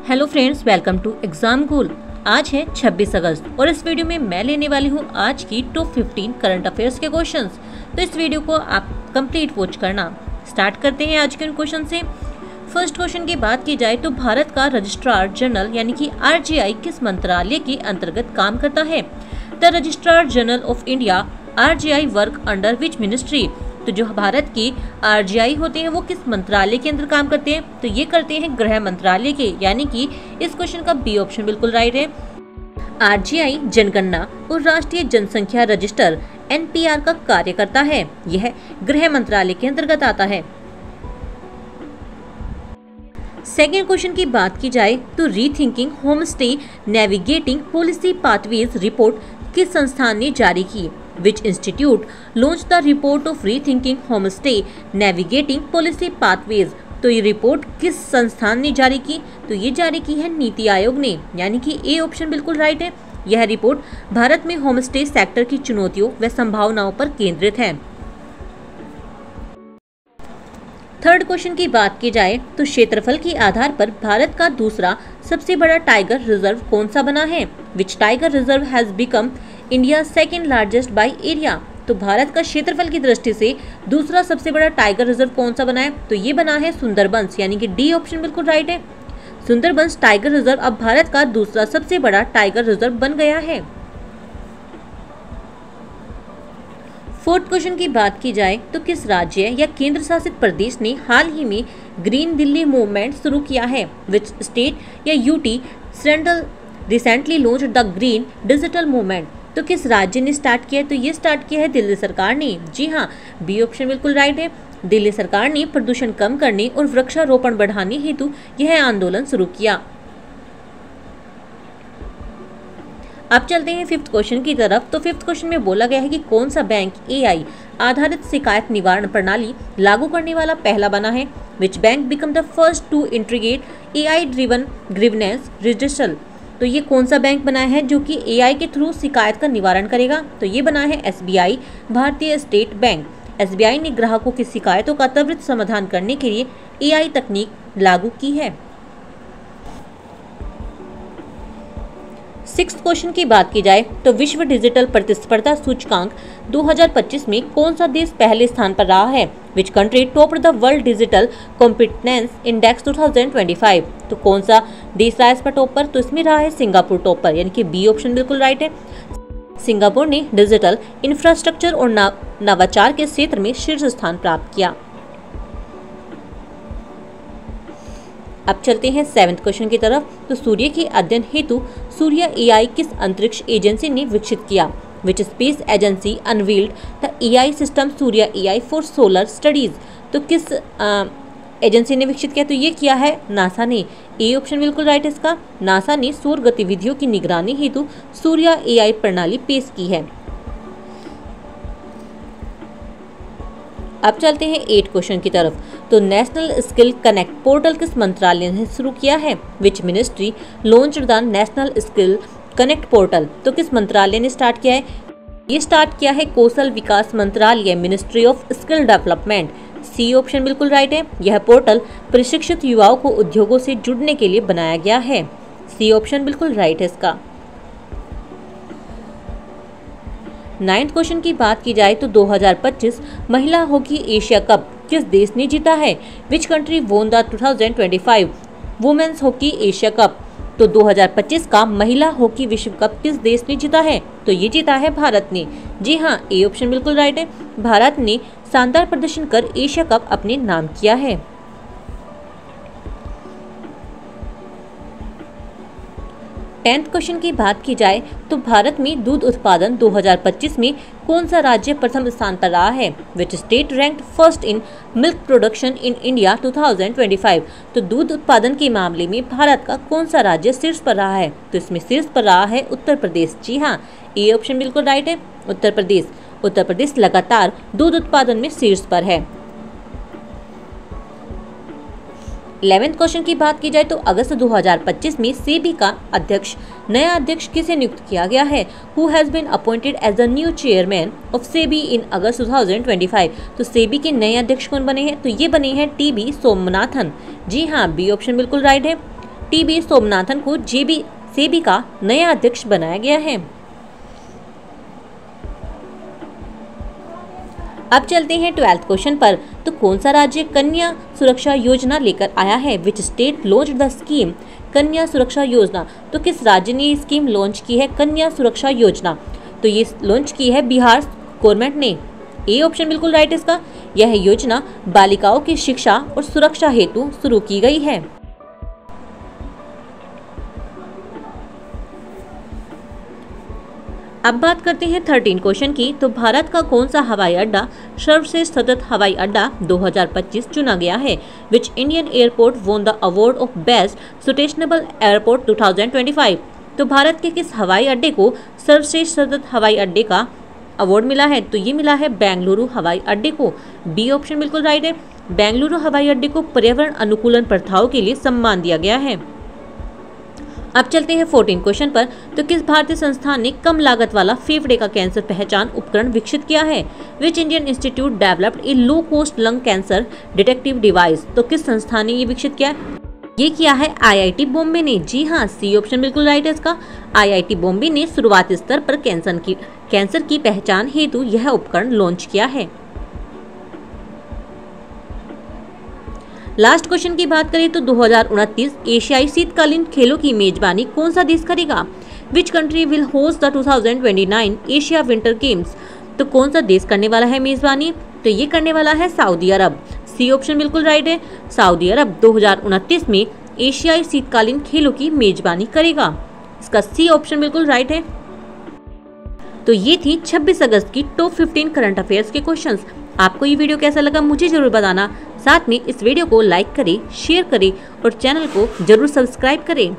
Hello friends, welcome to exam goal. आज है 26 अगस्त और इस वीडियो में मैं लेने वाली हूँ आज की टॉप 15 करंट अफेयर्स के क्वेश्चंस। तो इस वीडियो को आप कंप्लीट वॉच करना। स्टार्ट करते हैं आज के क्वेश्चन से। फर्स्ट क्वेश्चन की बात की जाए तो भारत का रजिस्ट्रार जनरल यानी कि RGI किस मंत्रालय के अंतर्गत काम करता है? The registrar general of India RGI work under which ministry? तो जो भारत की RGI होते हैं वो किस मंत्रालय के अंदर काम करते हैं? तो ये करते हैं गृह मंत्रालय के, यानी कि इस क्वेश्चन का बी ऑप्शन बिल्कुल राइट है। RGI जनगणना और राष्ट्रीय जनसंख्या रजिस्टर NPR का कार्य करता है। यह गृह मंत्रालय के अंतर्गत आता है। सेकेंड क्वेश्चन की बात की जाए तो rethinking home stay navigating policy pathways report किस संस्थान ने जारी की? Which institute launched the report of rethinking homestay navigating policy pathways? तो ये रिपोर्ट किस संस्थान ने जारी की? तो ये जारी की है नीति आयोग ने, यानी कि ए ऑप्शन बिल्कुल राइट है। यह रिपोर्ट भारत में होमस्टे सेक्टर की चुनौतियों व संभावनाओं पर केंद्रित है। थर्ड क्वेश्चन की बात की जाए तो क्षेत्रफल के आधार पर भारत का दूसरा सबसे बड़ा टाइगर रिजर्व कौन सा बना है? Which tiger reserve has become India second largest by area? तो भारत का क्षेत्रफल की दृष्टि से दूसरा सबसे बड़ा टाइगर रिजर्व कौन सा बना है? तो ये बना है सुंदरबंस, यानी कि डी ऑप्शन बिल्कुल राइट है। सुंदरबंस टाइगर रिजर्व अब भारत का दूसरा सबसे बड़ा टाइगर रिजर्व बन गया है। फोर्थ क्वेश्चन की बात की जाए तो किस राज्य या केंद्र शासित प्रदेश ने हाल ही में ग्रीन दिल्ली मूवमेंट शुरू किया है? विच स्टेट या UT recently launched the green digital movement? तो किस राज्य ने स्टार्ट किया है? तो ये स्टार्ट किया है दिल्ली सरकार ने। जी हाँ, बी ऑप्शन बिल्कुल राइट है। दिल्ली सरकार ने प्रदूषण कम करने और वृक्षारोपण बढ़ाने हेतु यह आंदोलन शुरू किया। अब चलते हैं फिफ्थ क्वेश्चन की तरफ। तो फिफ्थ क्वेश्चन में बोला गया है कि कौन सा बैंक AI आधारित शिकायत निवारण प्रणाली लागू करने वाला पहला बना है? Which bank become the first to integrate AI driven grievance register? तो ये कौन सा बैंक बना है जो कि AI के थ्रू शिकायत का निवारण करेगा? तो ये बना है SBI, भारतीय स्टेट बैंक। SBI ने ग्राहकों की शिकायतों का त्वरित समाधान करने के लिए AI तकनीक लागू की है। सिक्स्थ क्वेश्चन की बात की जाए तो विश्व डिजिटल प्रतिस्पर्धा सूचकांक 2025 में कौन सा देश पहले स्थान पर रहा है? Which country topped the world digital competence index 2025? तो कौन सा देश रहा इस पर टॉप पर? तो इसमें रहा है सिंगापुर टॉप पर, यानी कि बी ऑप्शन बिल्कुल राइट है। सिंगापुर ने डिजिटल इंफ्रास्ट्रक्चर और नवाचार के क्षेत्र में शीर्ष स्थान प्राप्त किया। अब चलते हैं सेवेंथ क्वेश्चन की तरफ। तो सूर्य के अध्ययन हेतु सूर्य AI किस अंतरिक्ष एजेंसी ने विकसित किया? Which space agency unveiled the AI system Surya AI for solar studies? तो किस एजेंसी ने विकसित किया? तो ये किया है नासा ने। ए ऑप्शन बिल्कुल राइट है इसका। नासा ने सौर गतिविधियों की निगरानी हेतु सूर्य AI प्रणाली पेश की है। अब चलते हैं 8 क्वेश्चन की तरफ। तो नेशनल स्किल कनेक्ट पोर्टल किस मंत्रालय ने शुरू किया है? Which ministry launched the national skill connect portal? तो किस मंत्रालय ने स्टार्ट किया है? ये स्टार्ट किया है कौशल विकास मंत्रालय, ministry of skill development. C option बिल्कुल राइट है। यह पोर्टल प्रशिक्षित युवाओं को उद्योगों से जुड़ने के लिए बनाया गया है। सी ऑप्शन बिल्कुल राइट है इसका। नाइन्थ क्वेश्चन की बात की जाए तो 2025 महिला हॉकी एशिया कप किस देश ने जीता है? Which country won the 2025 womens hockey Asia cup? तो 2025 का महिला हॉकी विश्व कप किस देश ने जीता है? तो ये जीता है भारत ने। जी हाँ, ए ऑप्शन बिल्कुल राइट है। भारत ने शानदार प्रदर्शन कर एशिया कप अपने नाम किया है। टेंथ क्वेश्चन की बात की जाए तो भारत में दूध उत्पादन 2025 में कौन सा राज्य प्रथम स्थान पर रहा है? Which state ranked first in milk production in India 2025? तो दूध उत्पादन के मामले में भारत का कौन सा राज्य शीर्ष पर रहा है? तो इसमें शीर्ष पर रहा है उत्तर प्रदेश। जी हाँ, ए ऑप्शन बिल्कुल राइट है, उत्तर प्रदेश। उत्तर प्रदेश लगातार दूध उत्पादन में शीर्ष पर है। 11वें क्वेश्चन की बात की जाए तो अगस्त 2025 में सेबी का नया अध्यक्ष किसे नियुक्त किया गया है? Who has been appointed as the new chairman of SEBI in August 2025? तो सेबी के नए अध्यक्ष कौन बने हैं? तो ये बने हैं TB सोमनाथन। जी हाँ, बी ऑप्शन बिल्कुल राइट है। टीबी सोमनाथन को जेबी सेबी का नया अध्यक्ष बनाया गया है। अब चलते हैं 12th क्वेश्चन पर। तो कौन सा राज्य कन्या सुरक्षा योजना लेकर आया है? Which state launched the scheme कन्या सुरक्षा योजना? तो किस राज्य ने ये स्कीम लॉन्च की है कन्या सुरक्षा योजना? तो ये लॉन्च की है बिहार गवर्नमेंट ने। ए ऑप्शन बिल्कुल राइट इसका। यह योजना बालिकाओं की शिक्षा और सुरक्षा हेतु शुरू की गई है। अब बात करते हैं 13 क्वेश्चन की। तो भारत का कौन सा हवाई अड्डा सर्वश्रेष्ठ सतत हवाई अड्डा 2025 चुना गया है? Which Indian airport won the award of best sustainable airport 2025? तो भारत के किस हवाई अड्डे को सर्वश्रेष्ठ सतत हवाई अड्डे का अवार्ड मिला है? तो ये मिला है बेंगलुरु हवाई अड्डे को। बी ऑप्शन बिल्कुल राइट है। बेंगलुरु हवाई अड्डे को पर्यावरण अनुकूलन प्रथाओं के लिए सम्मान दिया गया है। अब चलते हैं 14 क्वेश्चन पर। तो किस भारतीय संस्थान ने कम लागत वाला फेफड़े का कैंसर पहचान उपकरण विकसित किया है? Which Indian institute developed A low cost lung cancer detective device? तो किस संस्थान ने ये विकसित किया है? ये किया है आईआईटी बॉम्बे ने। जी हाँ, सी ऑप्शन बिल्कुल राइट है इसका। आईआईटी बॉम्बे ने शुरुआती स्तर पर कैंसर की पहचान हेतु यह उपकरण लॉन्च किया है। लास्ट क्वेश्चन की बात करें तो 2029 एशियाई शीतकालीन खेलों की मेजबानी कौन सा देश करेगा? Which country will host the 2029 Asia winter games? तो कौन सा देश करने वाला है मेजबानी? तो ये करने वाला है सऊदी अरब। सी ऑप्शन बिल्कुल राइट है। सऊदी अरब 2029 में एशियाई शीतकालीन खेलों की मेजबानी करेगा। इसका सी ऑप्शन बिल्कुल राइट है। तो ये थी 26 अगस्त की टॉप 15 करंट अफेयर्स के क्वेश्चंस। आपको ये वीडियो कैसा लगा मुझे जरूर बताना। साथ में इस वीडियो को लाइक करें, शेयर करें और चैनल को जरूर सब्सक्राइब करें।